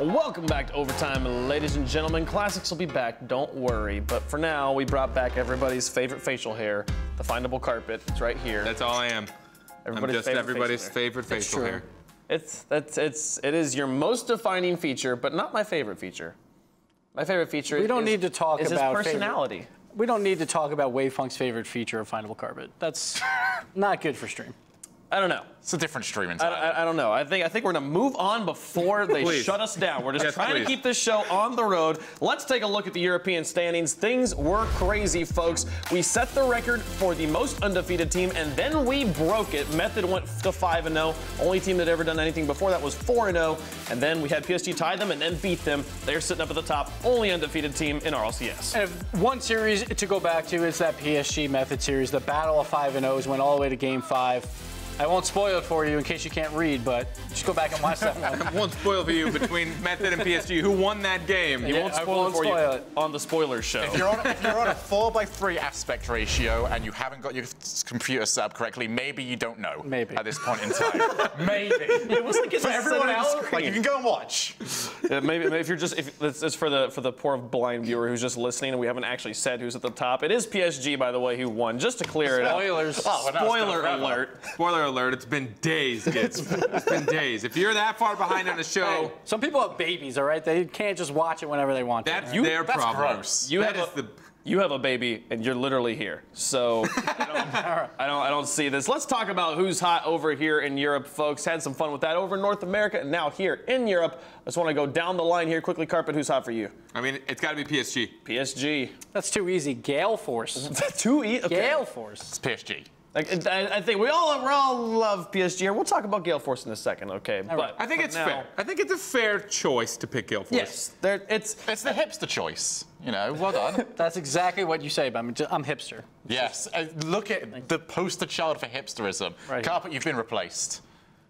Welcome back to Overtime, ladies and gentlemen. Classics will be back, don't worry. But for now, we brought back everybody's favorite facial hair, the findable carpet. It's right here. That's all I am. I'm just everybody's favorite facial hair. It is your most defining feature, but not my favorite feature. My favorite feature is his personality. We don't need to talk about Wavefunk's favorite feature of findable carpet. That's not good for stream. I don't know. It's a different stream entirely. I don't know. I think we're gonna move on before they shut us down. We're just trying to keep this show on the road. Let's take a look at the European standings. Things were crazy, folks. We set the record for the most undefeated team, and then we broke it. Method went to 5-0. Only team that ever done anything before that was 4-0. And then we had PSG tie them and then beat them. They're sitting up at the top, only undefeated team in RLCS. And if one series to go back to is that PSG Method series. The battle of 5-0s went all the way to Game 5. I won't spoil it for you in case you can't read, but just go back and watch that one. I won't spoil for you between Method and PSG. Who won that game? You won't spoil it for you on the spoilers show. If you're on a 4:3 aspect ratio and you haven't got your computer set up correctly, maybe you don't know. Maybe. At this point in time. Maybe. It was like it's for everyone else, like you can go and watch. Maybe if you're just, if it's for the poor blind viewer who's just listening and we haven't actually said who's at the top. It is PSG, by the way, who won. Just to clear it up. Spoilers. Spoiler alert. Spoiler alert, it's been days, kids. It's been days. If you're that far behind on the show... Hey, some people have babies, all right? They can't just watch it whenever they want to. That's their problem. Gross. You have a baby, and you're literally here. So I don't see this. Let's talk about who's hot over here in Europe, folks. Had some fun with that over in North America, and now here in Europe. I just want to go down the line here quickly. Carpet, who's hot for you? I mean, it's got to be PSG. PSG. That's too easy. Gale Force. Too easy? Okay. Gale Force. It's PSG. I think we all love PSG. We'll talk about Gale Force in a second, okay? But I think it's fair. I think it's a fair choice to pick Gale Force. Yes, it's the hipster choice. You know, well done. That's exactly what you say, but I'm hipster. Yes. Look at the poster child for hipsterism. Right. Carpet, you've been replaced.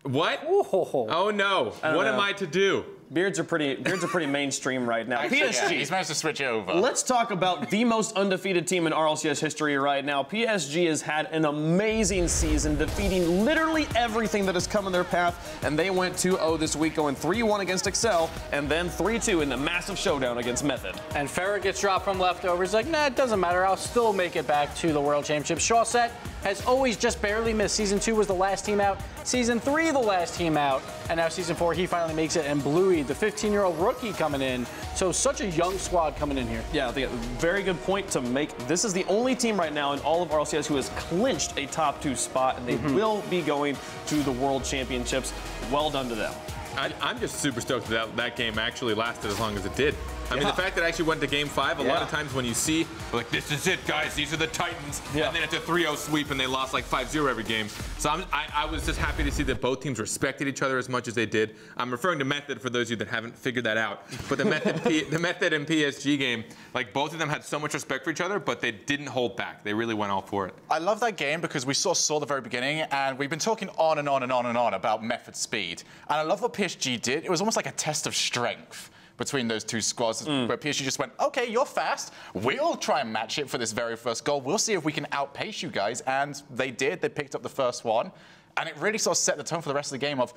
What? Ooh, ho, ho. Oh no! What am I to do? Beards are pretty mainstream right now. Actually, PSG. Yeah, he's managed to switch it over. Let's talk about the most undefeated team in RLCS history right now. PSG has had an amazing season, defeating literally everything that has come in their path, and they went 2-0 this week, going 3-1 against Excel, and then 3-2 in the massive showdown against Method. And Farrah gets dropped from leftovers. Like, nah, it doesn't matter. I'll still make it back to the World Championship. Shawset has always just barely missed. Season 2 was the last team out. Season 3, the last team out. And now Season 4, he finally makes it. And Bluey, the 15-year-old rookie coming in. So such a young squad coming in here. Yeah, I think a very good point to make. This is the only team right now in all of RLCS who has clinched a top 2 spot, and they will be going to the World Championships. Well done to them. I'm just super stoked that game actually lasted as long as it did. I mean, the fact that it actually went to Game 5, a lot of times when you see, like, this is it, guys, these are the Titans, and then it's a 3-0 sweep, and they lost like 5-0 every game. So I was just happy to see that both teams respected each other as much as they did. I'm referring to Method for those of you that haven't figured that out. But the Method and PSG game, like, both of them had so much respect for each other, but they didn't hold back. They really went all for it. I love that game because we saw the very beginning, and we've been talking on and on and on and on about Method speed. And I love what PSG did. It was almost like a test of strength between those two squads, where PSG just went, okay, you're fast. We'll try and match it for this very first goal. We'll see if we can outpace you guys. And they did. They picked up the first one. And it really sort of set the tone for the rest of the game of,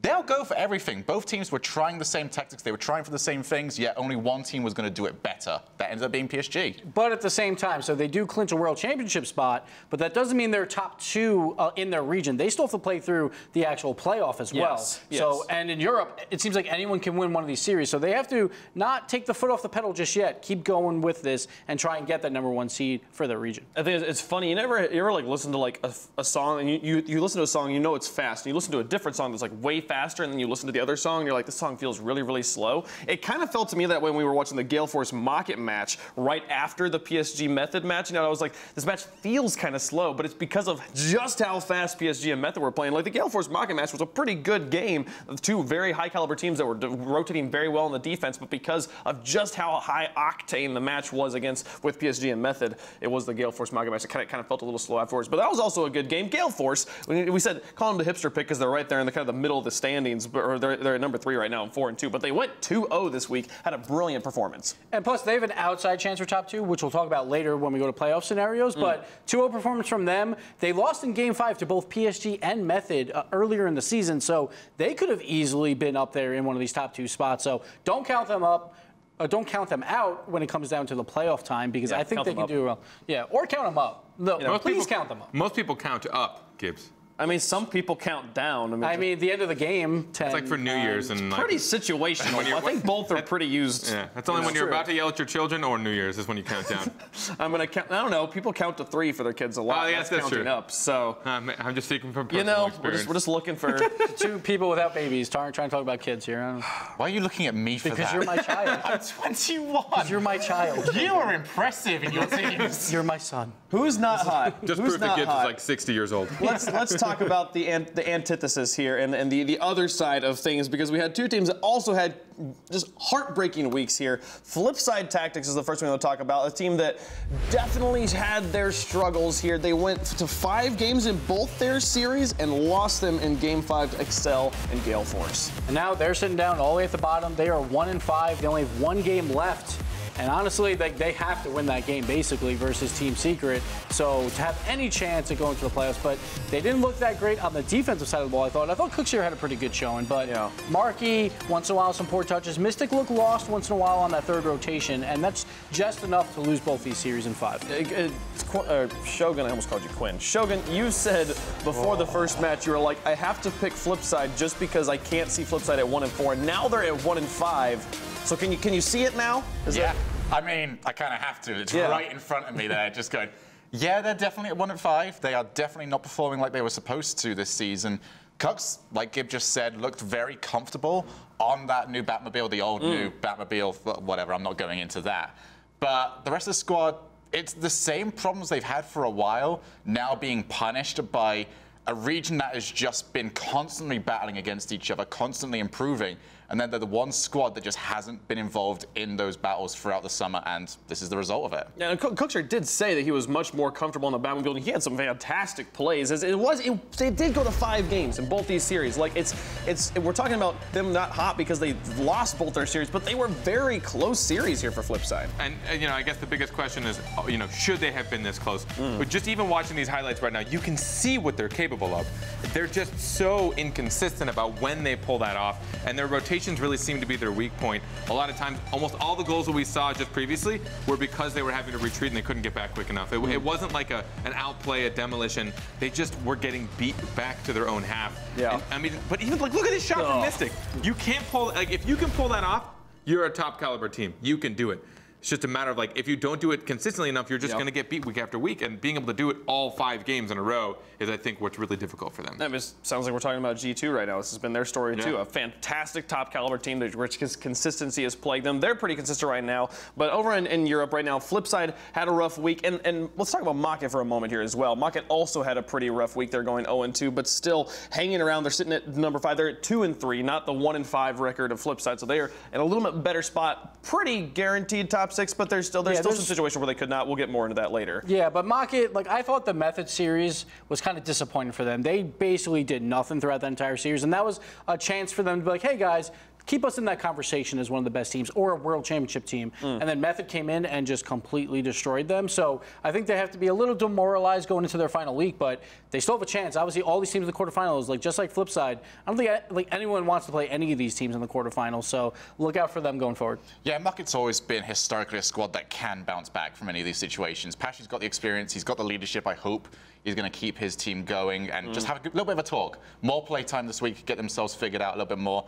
they'll go for everything. Both teams were trying the same tactics. They were trying for the same things, yet only one team was going to do it better. That ended up being PSG. But at the same time, so they do clinch a World Championship spot, but that doesn't mean they're top 2 in their region. They still have to play through the actual playoff as well. Yes. So, and in Europe, it seems like anyone can win one of these series. So they have to not take the foot off the pedal just yet. Keep going with this and try and get that #1 seed for their region. I think it's funny. You ever like listen to like a song, and you listen to a song, you know it's fast, and you listen to a different song that's like way faster, and then you listen to the other song, and you're like, this song feels really, really slow. It kind of felt to me that way when we were watching the Gale Force Mocket match right after the PSG Method match. You know, I was like, this match feels kind of slow, but it's because of just how fast PSG and Method were playing. Like the Gale Force Mocket match was a pretty good game of 2 very high caliber teams that were rotating very well in the defense, but because of just how high octane the match was with PSG and Method, it was the Gale Force Mocket match. It kind of felt a little slow afterwards, but that was also a good game. Gale Force, we said call them the hipster pick because they're right there in the kind of the middle of the standings, or they're at number 3 right now, 4-2. But they went 2-0 this week, had a brilliant performance. And plus, they have an outside chance for top 2, which we'll talk about later when we go to playoff scenarios. But 2-0 performance from them. They lost in Game 5 to both PSG and Method earlier in the season, so they could have easily been up there in one of these top 2 spots. So don't count them up. Don't count them out when it comes down to the playoff time, because I think they can do well. Yeah, or count them up. No, please count them up. Most people count up, Gibbs. I mean, some people count down. I mean, at the end of the game, 10. It's like for New Year's and like, pretty situational. I think both are pretty used. Yeah, that's only when you're about to yell at your children, or New Year's is when you count down. I'm gonna count. I don't know. People count to 3 for their kids a lot. Oh, yes, that's counting true. up. So I'm just speaking from personal experience. we're just looking for 2 people without babies trying to talk about kids here. Why are you looking at me for that? Because you're my child. I'm 21. Because you're my child. You are impressive in your teams. You're my son. who's not hot. Just proof that Gibbs is like 60 years old. Let's talk about the antithesis here and the other side of things, because we had 2 teams that also had just heartbreaking weeks here. Flipside Tactics is the first one we'll talk about, a team that definitely had their struggles here. They went to 5 games in both their series and lost them in Game 5 to Excel and Gale Force. And now they're sitting down all the way at the bottom. They are 1-5. They only have 1 game left. And honestly, they have to win that game, basically, versus Team Secret. So to have any chance of going to the playoffs, but they didn't look that great on the defensive side of the ball, I thought. I thought Cookshare had a pretty good showing, but Markey, once in a while, some poor touches. Mystic looked lost once in a while on that 3rd rotation, and that's just enough to lose both these series in 5. Shogun, I almost called you Quinn. Shogun, you said before the first match, you were like, I have to pick Flipside just because I can't see Flipside at 1-4. Now they're at 1-5. So can you see it now? I mean, I kind of have to. It's right in front of me there, just going, yeah, they're definitely at 1-5. They are definitely not performing like they were supposed to this season. Cooks, like Gib just said, looked very comfortable on that new Batmobile, the old new Batmobile, whatever. I'm not going into that. But the rest of the squad, it's the same problems they've had for a while, now being punished by a region that has just been constantly battling against each other, constantly improving. And then they're the one squad that just hasn't been involved in those battles throughout the summer, and this is the result of it. Yeah, and Cookshare did say that he was much more comfortable in the Batmobile, and he had some fantastic plays. They did go to 5 games in both these series. Like we're talking about them not hot because they lost both their series, but they were very close series here for Flipside. And you know, I guess the biggest question is, you know, should they have been this close? But just even watching these highlights right now, you can see what they're capable of. They're just so inconsistent about when they pull that off, and their rotations really seem to be their weak point. A lot of times, almost all the goals that we saw just previously were because they were having to retreat and they couldn't get back quick enough. It wasn't like an outplay, a demolition. They just were getting beat back to their own half. Yeah. And, I mean, but even like, look at this shot from Mystic. You can't pull, like, if you can pull that off, you're a top caliber team. You can do it. It's just a matter of, like, if you don't do it consistently enough, you're just going to get beat week after week. And being able to do it all 5 games in a row is, I think, what's really difficult for them. That sounds like we're talking about G2 right now. This has been their story, too. A fantastic top caliber team which consistency has plagued them. They're pretty consistent right now. But over in Europe right now, Flipside had a rough week. And let's talk about Maka for a moment here as well. Maka also had a pretty rough week. They're going 0-2, but still hanging around. They're sitting at number 5. They're at 2-3, not the 1-5 record of Flipside. So they are in a little bit better spot. Pretty guaranteed top 6, but there's still some situation where they could not. We'll get more into that later. Yeah, but Maka, like, I thought the Method series was kind of disappointing for them. They basically did nothing throughout the entire series, and that was a chance for them to be like, hey, guys, keep us in that conversation as one of the best teams or a world championship team. And then Method came in and just completely destroyed them. So I think they have to be a little demoralized going into their final week, but they still have a chance. Obviously, all these teams in the quarterfinals, like just like Flipside, I don't think anyone wants to play any of these teams in the quarterfinals. So look out for them going forward. Yeah, Mucket's always been historically a squad that can bounce back from any of these situations. Pashy's got the experience. He's got the leadership. I hope he's going to keep his team going and just have a little bit of a talk. More play time this week, get themselves figured out a little bit more.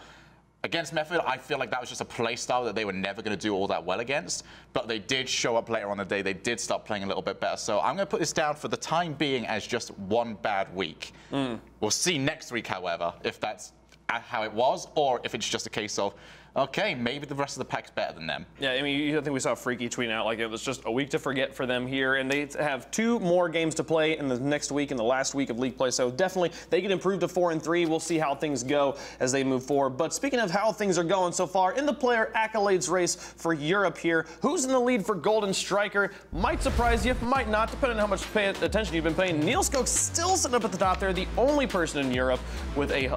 Against Method, I feel like that was just a play style that they were never going to do all that well against, but they did show up later on the day. They did start playing a little bit better. So I'm going to put this down for the time being as just one bad week. We'll see next week, however, if that's how it was or if it's just a case of, okay, maybe the rest of the pack's better than them. Yeah, I mean, I think we saw Freaky tweeting out like it was just a week to forget for them here, and they have 2 more games to play in the next week, in the last week of league play. So definitely they can improve to 4-3. We'll see how things go as they move forward. But speaking of how things are going so far in the player accolades race for Europe here, who's in the lead for Golden Striker? Might surprise you, might not, depending on how much attention you've been paying. nihlskook still sitting up at the top there, the only person in Europe with a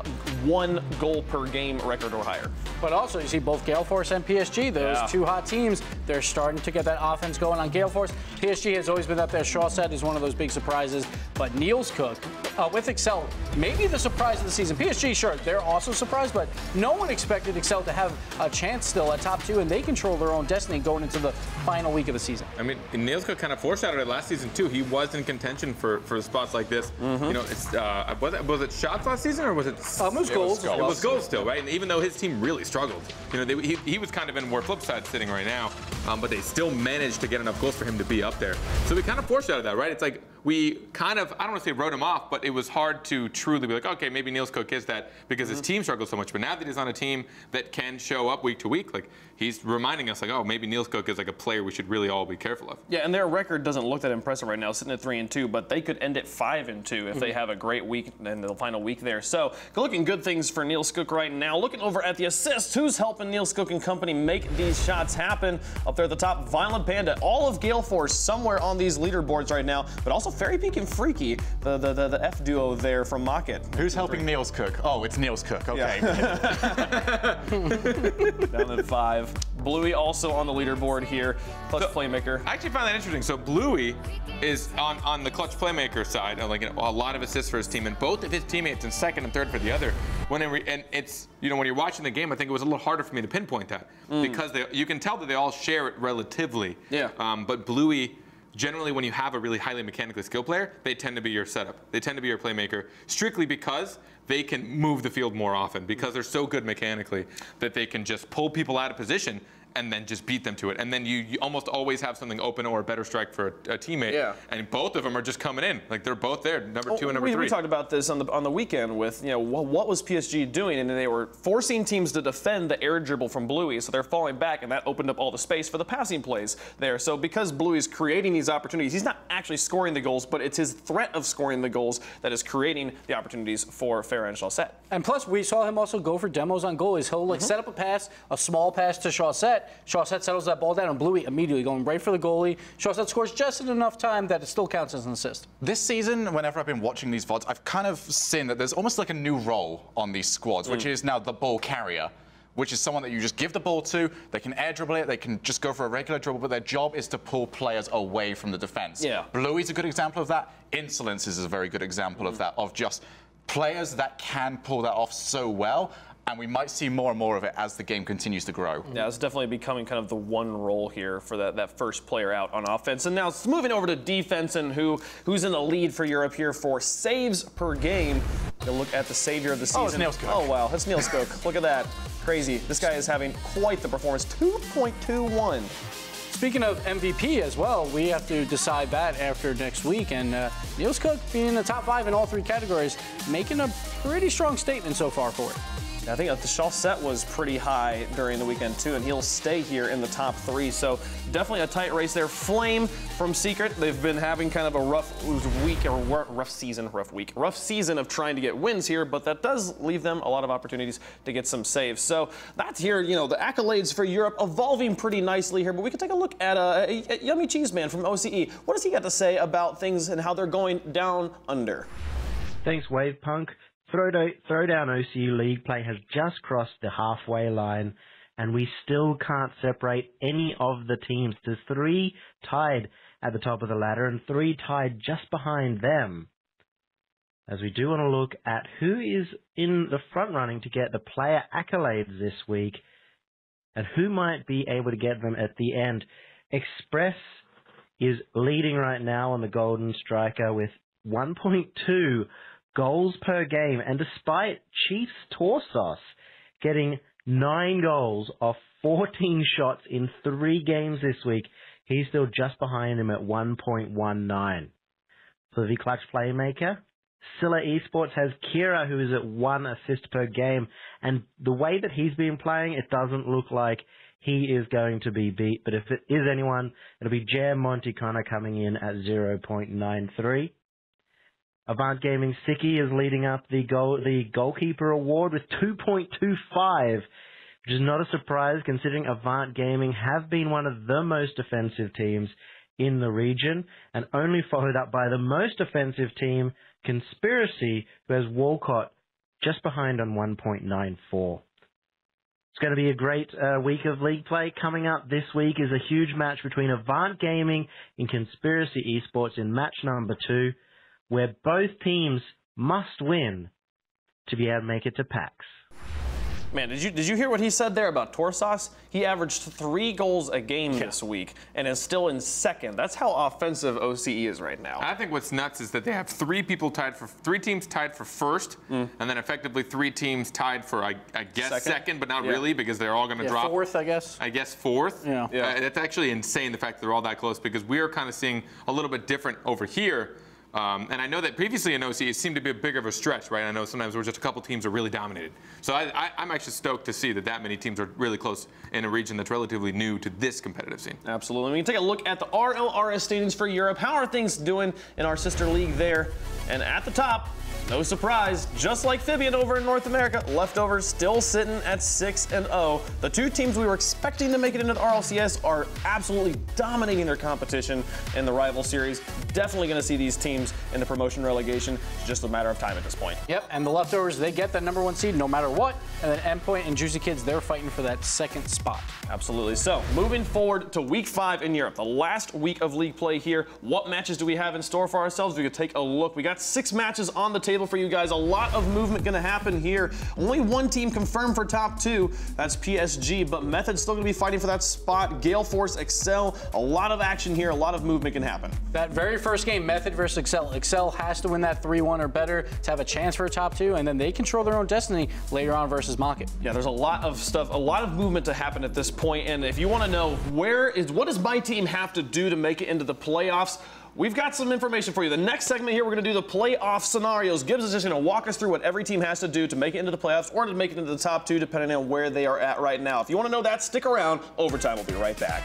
1 goal per game record or higher. But also, you see both Gale Force and PSG, those 2 hot teams, they're starting to get that offense going on Gale Force. PSG has always been up there. Shawset is one of those big surprises. But nihlskook, with Excel, maybe the surprise of the season. PSG, sure, they're also surprised, but no one expected Excel to have a chance still at top 2, and they control their own destiny going into the final week of the season. I mean, nihlskook kind of foreshadowed it last season, too. He was in contention for spots like this. You know, it's, was it shots last season, or was it? It was goals. It was goals still, right? And even though his team really struggled, you know, he was kind of in more flip side sitting right now, but they still managed to get enough goals for him to be up there. So we kind of foreshadowed that, right? It's like we kind of, I don't want to say wrote him off, but it was hard to truly be like, okay, maybe nihlskook is that because his team struggles so much. But now that he's on a team that can show up week to week, like he's reminding us like, oh, maybe nihlskook is like a player we should really all be careful of. Yeah, and their record doesn't look that impressive right now, sitting at 3-2, but they could end at 5-2 if they have a great week in the final week there. So looking good things for nihlskook right now. Looking over at the assists, who's helping nihlskook and company make these shots happen? Up there at the top, Violent Panda, all of Gale Force somewhere on these leaderboards right now, but also Fairy Peak and Freaky, the F duo there from Mocket. Who's helping nihlskook? Oh, it's nihlskook. Okay. Yeah. Down at 5. Bluey also on the leaderboard here. Clutch playmaker. I actually found that interesting. So Bluey is on the clutch playmaker side, like a lot of assists for his team, and both of his teammates in second and third for the other. And it's, you know, when you're watching the game, I think it was a little harder for me to pinpoint that because you can tell that they all share it relatively. Yeah. But Bluey, generally, when you have a really highly mechanically skilled player, they tend to be your setup. They tend to be your playmaker, strictly because they can move the field more often, because they're so good mechanically that they can just pull people out of position and then just beat them to it. And then you almost always have something open or a better strike for a teammate. Yeah. And both of them are just coming in. Like, they're both there, number 2 and number 3. We talked about this on the weekend with, you know, what was PSG doing? And they were forcing teams to defend the air dribble from Bluey, so they're falling back, and that opened up all the space for the passing plays there. So because Bluey's creating these opportunities, he's not actually scoring the goals, but it's his threat of scoring the goals that is creating the opportunities for Farah and Shawset. And plus, we saw him also go for demos on goalies. He'll like set up a pass, a small pass to Shawset. Shawset settles that ball down, and Bluey immediately going right for the goalie. Shawset scores just in enough time that it still counts as an assist. This season, whenever I've been watching these VODs, I've kind of seen that there's almost like a new role on these squads, which is now the ball carrier, which is someone that you just give the ball to. They can air dribble it, they can just go for a regular dribble, but their job is to pull players away from the defense. Yeah. Bluey's a good example of that. Insolence is a very good example of that, of just players that can pull that off so well. And we might see more and more of it as the game continues to grow. Yeah, it's definitely becoming kind of the one role here for that first player out on offense. And now it's moving over to defense, and who's in the lead for Europe here for saves per game. We'll look at the savior of the season. Oh, it's nihlskook. Oh, wow, that's nihlskook. Look at that. Crazy. This guy is having quite the performance. 2.21. Speaking of MVP as well, we have to decide that after next week. And nihlskook being in the top 5 in all 3 categories, making a pretty strong statement so far for it. I think the Shawset was pretty high during the weekend, too, and he'll stay here in the top 3. So definitely a tight race there. Flame from Secret, they've been having kind of a rough season of trying to get wins here, but that does leave them a lot of opportunities to get some saves. So that's here, you know, the accolades for Europe evolving pretty nicely here, but we can take a look at Yummy Cheese Man from OCE. What does he got to say about things and how they're going down under? Thanks, Wavepunk. Throwdown OCE League play has just crossed the halfway line, and we still can't separate any of the teams. There's 3 tied at the top of the ladder and 3 tied just behind them. As we do want to look at who is in the front running to get the player accolades this week and who might be able to get them at the end. Express is leading right now on the Golden Striker with 1.2 goals per game, and despite Chiefs Torsos getting 9 goals off 14 shots in 3 games this week, he's still just behind him at 1.19. For the clutch playmaker, Scylla Esports has Kira, who is at 1 assist per game. And the way that he's been playing, it doesn't look like he is going to be beat. But if it is anyone, it'll be Jam Monticana coming in at 0.93. Avant Gaming Siki is leading up the goalkeeper award with 2.25, which is not a surprise considering Avant Gaming have been one of the most offensive teams in the region, and only followed up by the most offensive team, Conspiracy, who has Walcott just behind on 1.94. It's going to be a great week of league play. Coming up this week is a huge match between Avant Gaming and Conspiracy Esports in match number 2, where both teams must win to be able to make it to PAX. Man, did you hear what he said there about Torsas? He averaged 3 goals a game this week and is still in second. That's how offensive OCE is right now. I think what's nuts is that they have 3 teams tied for first, and then effectively 3 teams tied for I guess second, but not really because they're all going to drop. Fourth, I guess. I guess fourth. Yeah. That's actually insane, the fact that they're all that close, because we are kind of seeing a little bit different over here. And I know that previously in OC, it seemed to be a bigger of a stretch, right? I know sometimes there were just a couple teams that really dominated. So I'm actually stoked to see that many teams are really close in a region that's relatively new to this competitive scene. Absolutely. We can take a look at the RLRS standings for Europe. How are things doing in our sister league there? And at the top, no surprise, just like Fibian over in North America, Leftovers still sitting at 6-0. The 2 teams we were expecting to make it into the RLCS are absolutely dominating their competition in the rival series. Definitely going to see these teams in the promotion relegation. It's just a matter of time at this point. Yep, and the Leftovers, they get that #1 seed no matter what. And then Endpoint and Juicy Kids, they're fighting for that 2nd spot. Absolutely. So, moving forward to week 5 in Europe, the last week of league play here. What matches do we have in store for ourselves? We could take a look. We got 6 matches on the table for you guys. A lot of movement going to happen here. Only 1 team confirmed for top 2. That's PSG, but Method's still going to be fighting for that spot. Gale Force, Excel, a lot of action here. A lot of movement can happen. That very first game, Method versus Excel. Excel has to win that 3-1 or better to have a chance for a top 2, and then they control their own destiny later on versus Mocket. Yeah, there's a lot of stuff, a lot of movement to happen at this point, and if you want to know what does my team have to do to make it into the playoffs, we've got some information for you. The next segment here, we're going to do the playoff scenarios. Gibbs is just going to walk us through what every team has to do to make it into the playoffs or to make it into the top 2, depending on where they are at right now. If you want to know that, stick around. Overtime will be right back.